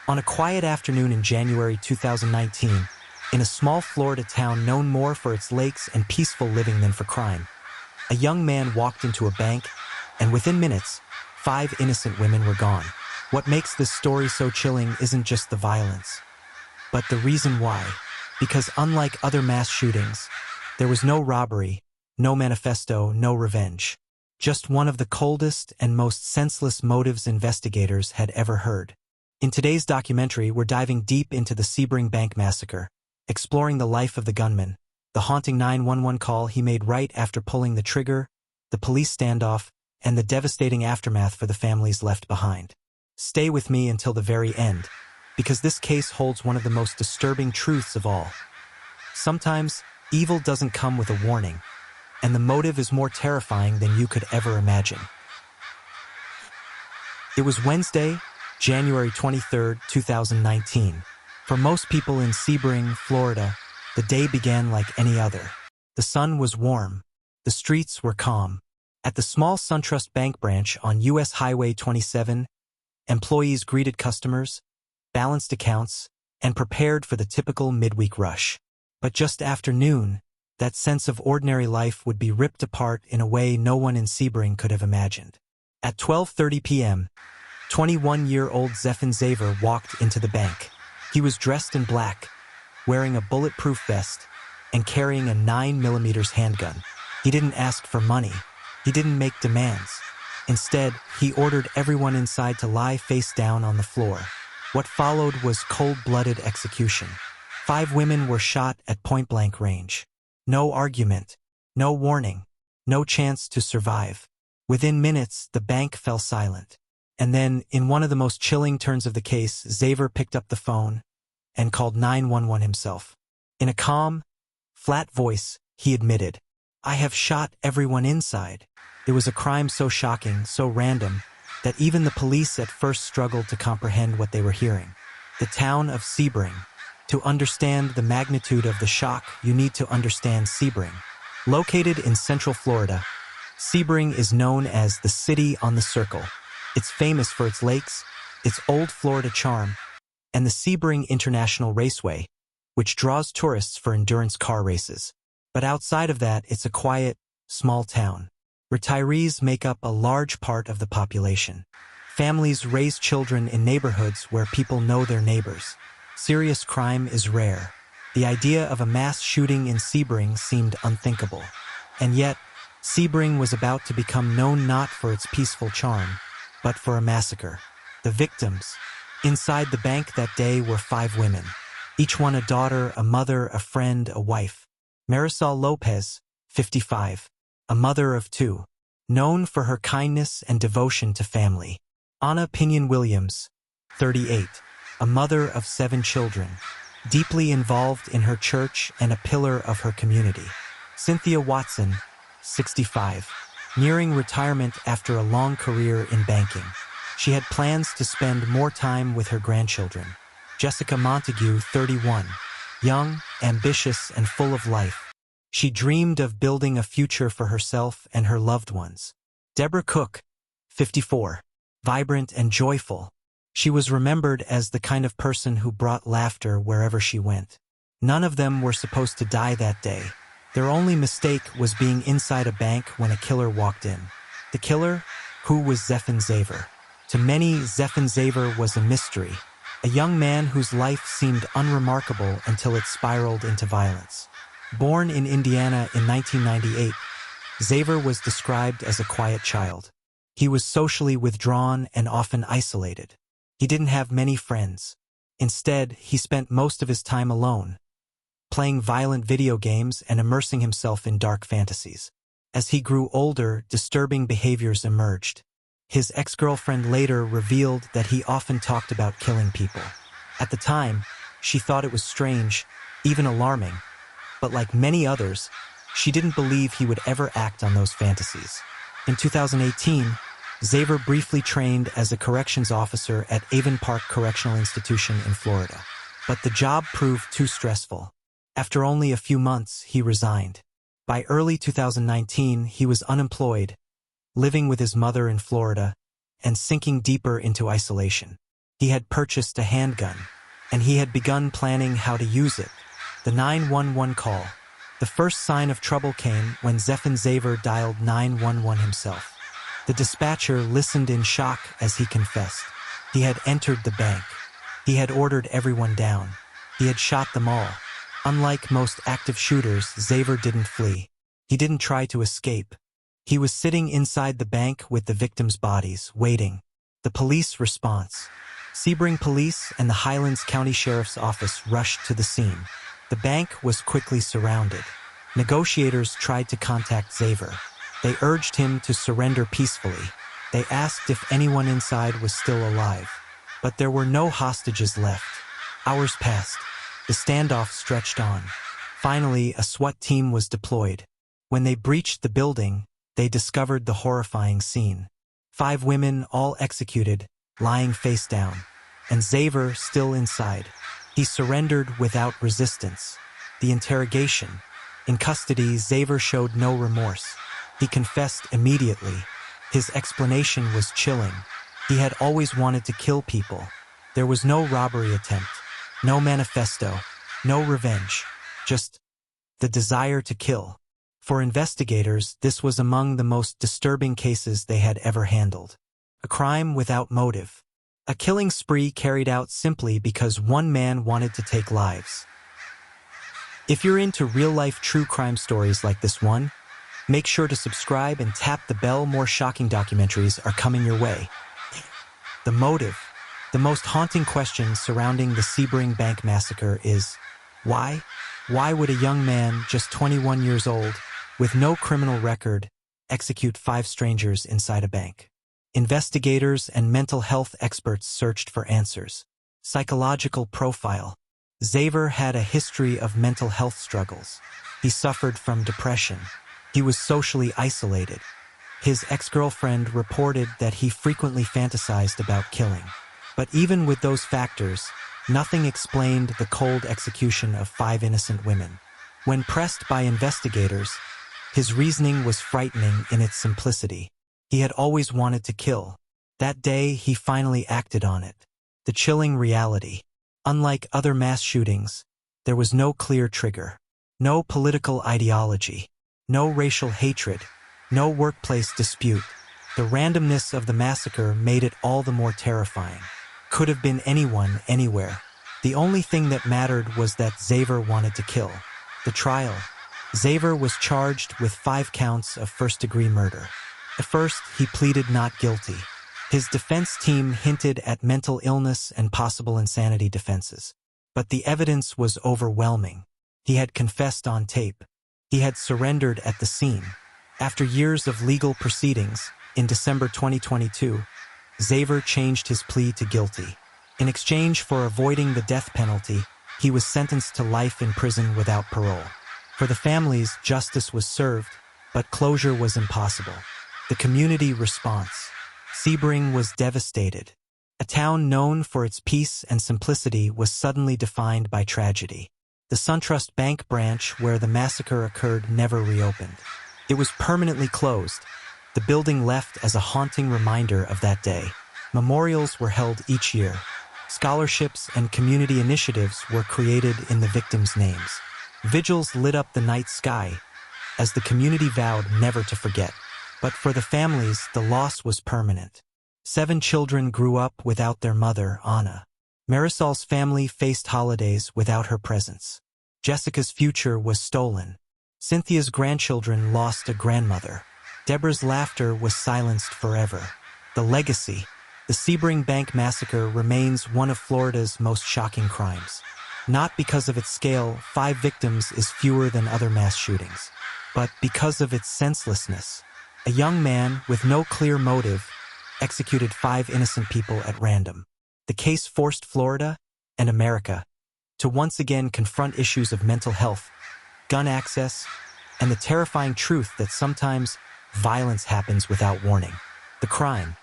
On a quiet afternoon in January 2019, in a small Florida town known more for its lakes and peaceful living than for crime, a young man walked into a bank, and within minutes, 5 innocent women were gone. What makes this story so chilling isn't just the violence, but the reason why. Because unlike other mass shootings, there was no robbery, no manifesto, no revenge. Just one of the coldest and most senseless motives investigators had ever heard. In today's documentary, we're diving deep into the Sebring Bank Massacre, exploring the life of the gunman, the haunting 911 call he made right after pulling the trigger, the police standoff, and the devastating aftermath for the families left behind. Stay with me until the very end, because this case holds one of the most disturbing truths of all. Sometimes, evil doesn't come with a warning, and the motive is more terrifying than you could ever imagine. It was Wednesday, January 23, 2019. For most people in Sebring, Florida, the day began like any other. The sun was warm. The streets were calm. At the small SunTrust Bank branch on U.S. Highway 27, employees greeted customers, balanced accounts, and prepared for the typical midweek rush. But just after noon, that sense of ordinary life would be ripped apart in a way no one in Sebring could have imagined. At 12:30 p.m., 21-year-old Zephen Xaver walked into the bank. He was dressed in black, wearing a bulletproof vest, and carrying a 9mm handgun. He didn't ask for money. He didn't make demands. Instead, he ordered everyone inside to lie face down on the floor. What followed was cold-blooded execution. 5 women were shot at point-blank range. No argument, no warning, no chance to survive. Within minutes, the bank fell silent. And then, in one of the most chilling turns of the case, Xaver picked up the phone and called 911 himself. In a calm, flat voice, he admitted, "I have shot everyone inside." It was a crime so shocking, so random, that even the police at first struggled to comprehend what they were hearing. The town of Sebring. To understand the magnitude of the shock, you need to understand Sebring. Located in central Florida, Sebring is known as the City on the Circle. It's famous for its lakes, its old Florida charm, and the Sebring International Raceway, which draws tourists for endurance car races. But outside of that, it's a quiet, small town. Retirees make up a large part of the population. Families raise children in neighborhoods where people know their neighbors. Serious crime is rare. The idea of a mass shooting in Sebring seemed unthinkable. And yet, Sebring was about to become known not for its peaceful charm, but for a massacre. The victims inside the bank that day were 5 women, each one a daughter, a mother, a friend, a wife. Marisol Lopez, 55, a mother of 2, known for her kindness and devotion to family. Anna Pinion Williams, 38, a mother of 7 children, deeply involved in her church and a pillar of her community. Cynthia Watson, 65, nearing retirement after a long career in banking. She had plans to spend more time with her grandchildren. Jessica Montague, 31, young, ambitious, and full of life. She dreamed of building a future for herself and her loved ones. Deborah Cook, 54, vibrant and joyful. She was remembered as the kind of person who brought laughter wherever she went. None of them were supposed to die that day. Their only mistake was being inside a bank when a killer walked in. The killer? Who was Zephen Xaver? To many, Zephen Xaver was a mystery, a young man whose life seemed unremarkable until it spiraled into violence. Born in Indiana in 1998, Xaver was described as a quiet child. He was socially withdrawn and often isolated. He didn't have many friends. Instead, he spent most of his time alone, playing violent video games and immersing himself in dark fantasies. As he grew older, disturbing behaviors emerged. His ex-girlfriend later revealed that he often talked about killing people. At the time, she thought it was strange, even alarming, but like many others, she didn't believe he would ever act on those fantasies. In 2018, Xaver briefly trained as a corrections officer at Avon Park Correctional Institution in Florida. But the job proved too stressful. After only a few months, he resigned. By early 2019, he was unemployed, living with his mother in Florida, and sinking deeper into isolation. He had purchased a handgun, and he had begun planning how to use it. The 911 call. The first sign of trouble came when Zephen Xaver dialed 911 himself. The dispatcher listened in shock as he confessed. He had entered the bank. He had ordered everyone down. He had shot them all. Unlike most active shooters, Xaver didn't flee. He didn't try to escape. He was sitting inside the bank with the victims' bodies, waiting. The police response. Sebring Police and the Highlands County Sheriff's Office rushed to the scene. The bank was quickly surrounded. Negotiators tried to contact Xaver. They urged him to surrender peacefully. They asked if anyone inside was still alive. But there were no hostages left. Hours passed. The standoff stretched on. Finally, a SWAT team was deployed. When they breached the building, they discovered the horrifying scene. 5 women, all executed, lying face down, and Xaver still inside. He surrendered without resistance. The interrogation. In custody, Xaver showed no remorse. He confessed immediately. His explanation was chilling. He had always wanted to kill people. There was no robbery attempt, no manifesto, no revenge, just the desire to kill. For investigators, this was among the most disturbing cases they had ever handled. A crime without motive. A killing spree carried out simply because one man wanted to take lives. If you're into real-life true crime stories like this one, make sure to subscribe and tap the bell. More shocking documentaries are coming your way. The motive. The most haunting question surrounding the Sebring Bank Massacre is, why? Why would a young man, just 21 years old, with no criminal record, execute 5 strangers inside a bank? Investigators and mental health experts searched for answers. Psychological profile. Xaver had a history of mental health struggles. He suffered from depression. He was socially isolated. His ex-girlfriend reported that he frequently fantasized about killing. But even with those factors, nothing explained the cold execution of 5 innocent women. When pressed by investigators, his reasoning was frightening in its simplicity. He had always wanted to kill. That day, he finally acted on it. The chilling reality. Unlike other mass shootings, there was no clear trigger, no political ideology, no racial hatred, no workplace dispute. The randomness of the massacre made it all the more terrifying. Could have been anyone, anywhere. The only thing that mattered was that Xaver wanted to kill. The trial. Xaver was charged with 5 counts of first-degree murder. At first, he pleaded not guilty. His defense team hinted at mental illness and possible insanity defenses. But the evidence was overwhelming. He had confessed on tape. He had surrendered at the scene. After years of legal proceedings, in December 2022, Xaver changed his plea to guilty. In exchange for avoiding the death penalty, he was sentenced to life in prison without parole. For the families, justice was served, but closure was impossible. The community response. Sebring was devastated. A town known for its peace and simplicity was suddenly defined by tragedy. The SunTrust Bank branch where the massacre occurred never reopened. It was permanently closed, the building left as a haunting reminder of that day. Memorials were held each year. Scholarships and community initiatives were created in the victims' names. Vigils lit up the night sky, as the community vowed never to forget. But for the families, the loss was permanent. 7 children grew up without their mother, Anna. Marisol's family faced holidays without her presence. Jessica's future was stolen. Cynthia's grandchildren lost a grandmother. Deborah's laughter was silenced forever. The legacy. The Sebring Bank Massacre remains one of Florida's most shocking crimes. Not because of its scale, 5 victims is fewer than other mass shootings, but because of its senselessness. A young man with no clear motive executed 5 innocent people at random. The case forced Florida and America to once again confront issues of mental health, gun access, and the terrifying truth that sometimes violence happens without warning. The crime.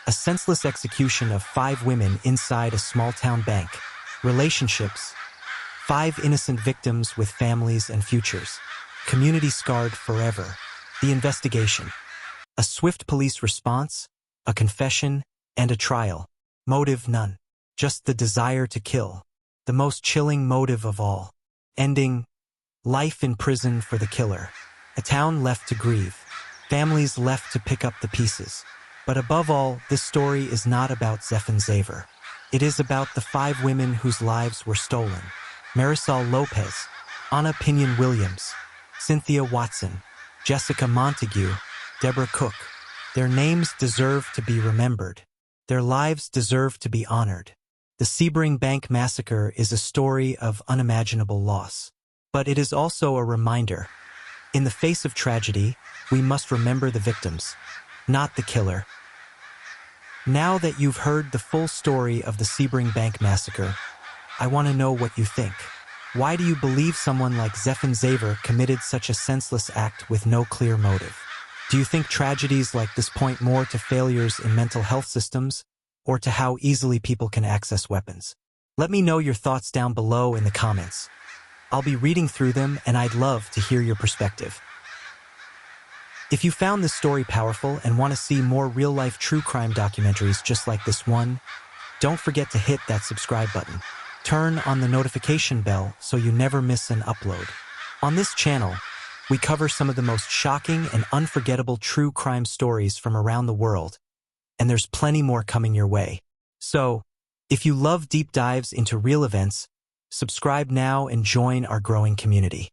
A senseless execution of 5 women inside a small-town bank. Relationships. 5 innocent victims with families and futures. Community scarred forever. The investigation. A swift police response, a confession, and a trial. Motive none. just the desire to kill, the most chilling motive of all. Ending, life in prison for the killer. A town left to grieve, families left to pick up the pieces. But above all, this story is not about Zephen Xaver. It is about the 5 women whose lives were stolen. Marisol Lopez, Anna Pinion Williams, Cynthia Watson, Jessica Montague, Deborah Cook. Their names deserve to be remembered. Their lives deserve to be honored. The Sebring Bank Massacre is a story of unimaginable loss. But it is also a reminder. In the face of tragedy, we must remember the victims, not the killer. Now that you've heard the full story of the Sebring Bank Massacre, I want to know what you think. Why do you believe someone like Zephen Xaver committed such a senseless act with no clear motive? Do you think tragedies like this point more to failures in mental health systems, or to how easily people can access weapons? Let me know your thoughts down below in the comments. I'll be reading through them, and I'd love to hear your perspective. If you found this story powerful and want to see more real-life true crime documentaries just like this one, don't forget to hit that subscribe button. Turn on the notification bell so you never miss an upload. On this channel, we cover some of the most shocking and unforgettable true crime stories from around the world, and there's plenty more coming your way. So, if you love deep dives into real events, subscribe now and join our growing community.